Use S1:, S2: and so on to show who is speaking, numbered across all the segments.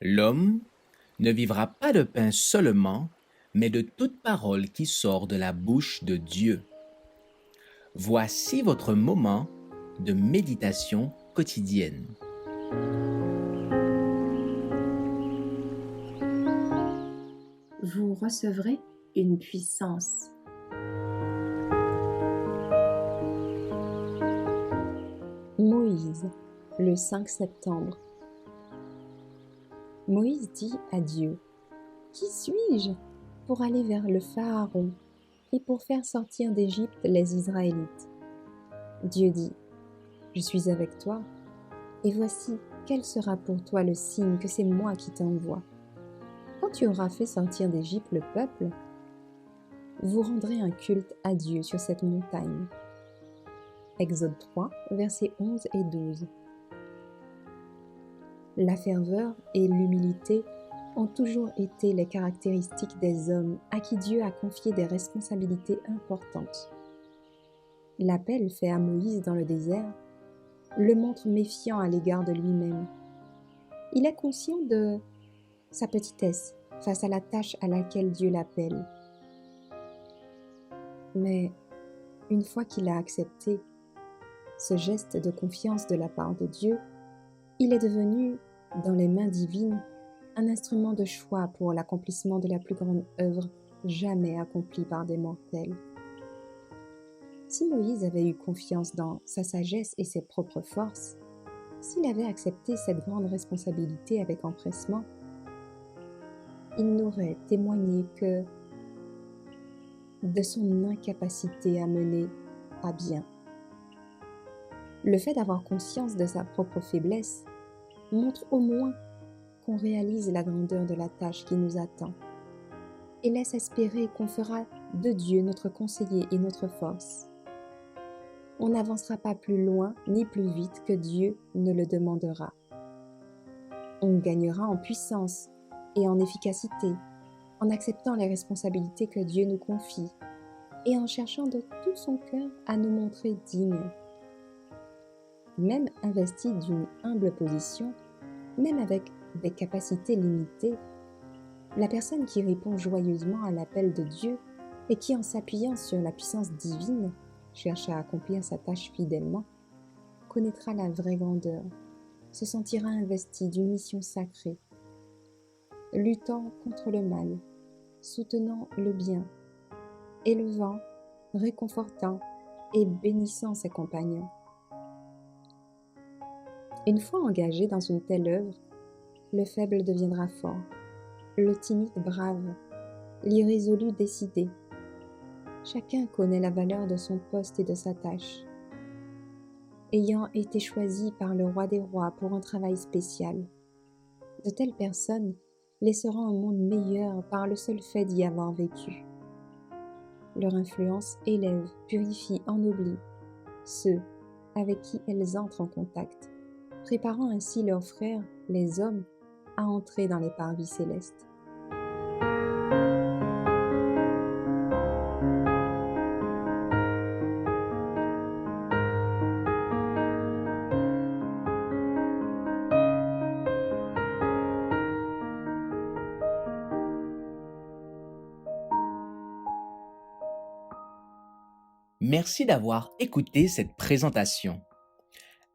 S1: L'homme ne vivra pas de pain seulement, mais de toute parole qui sort de la bouche de Dieu. Voici votre moment de méditation quotidienne.
S2: Vous recevrez une puissance. Moïse, le 5 septembre. Moïse dit à Dieu: Qui suis-je pour aller vers le Pharaon et pour faire sortir d'Égypte les Israélites? Dieu dit: Je suis avec toi, et voici quel sera pour toi le signe que c'est moi qui t'envoie. Quand tu auras fait sortir d'Égypte le peuple, vous rendrez un culte à Dieu sur cette montagne. Exode 3, versets 11 et 12. La ferveur et l'humilité ont toujours été les caractéristiques des hommes à qui Dieu a confié des responsabilités importantes. L'appel fait à Moïse dans le désert le montre méfiant à l'égard de lui-même. Il est conscient de sa petitesse face à la tâche à laquelle Dieu l'appelle. Mais une fois qu'il a accepté ce geste de confiance de la part de Dieu, il est devenu, dans les mains divines, un instrument de choix pour l'accomplissement de la plus grande œuvre jamais accomplie par des mortels. Si Moïse avait eu confiance dans sa sagesse et ses propres forces, s'il avait accepté cette grande responsabilité avec empressement, il n'aurait témoigné que de son incapacité à mener à bien. Le fait d'avoir conscience de sa propre faiblesse montre au moins qu'on réalise la grandeur de la tâche qui nous attend et laisse espérer qu'on fera de Dieu notre conseiller et notre force. On n'avancera pas plus loin ni plus vite que Dieu ne le demandera. On gagnera en puissance et en efficacité en acceptant les responsabilités que Dieu nous confie et en cherchant de tout son cœur à nous montrer dignes. Même investi d'une humble position, même avec des capacités limitées, la personne qui répond joyeusement à l'appel de Dieu et qui, en s'appuyant sur la puissance divine, cherche à accomplir sa tâche fidèlement, connaîtra la vraie grandeur, se sentira investi d'une mission sacrée, luttant contre le mal, soutenant le bien, élevant, réconfortant et bénissant ses compagnons. Une fois engagé dans une telle œuvre, le faible deviendra fort, le timide brave, l'irrésolu décidé. Chacun connaît la valeur de son poste et de sa tâche. Ayant été choisi par le roi des rois pour un travail spécial, de telles personnes laisseront un monde meilleur par le seul fait d'y avoir vécu. Leur influence élève, purifie, ennoblit ceux avec qui elles entrent en contact, préparant ainsi leurs frères, les hommes, à entrer dans les parvis célestes.
S1: Merci d'avoir écouté cette présentation.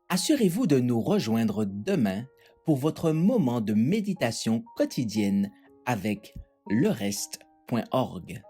S1: Assurez-vous de nous rejoindre demain pour votre moment de méditation quotidienne avec lereste.org.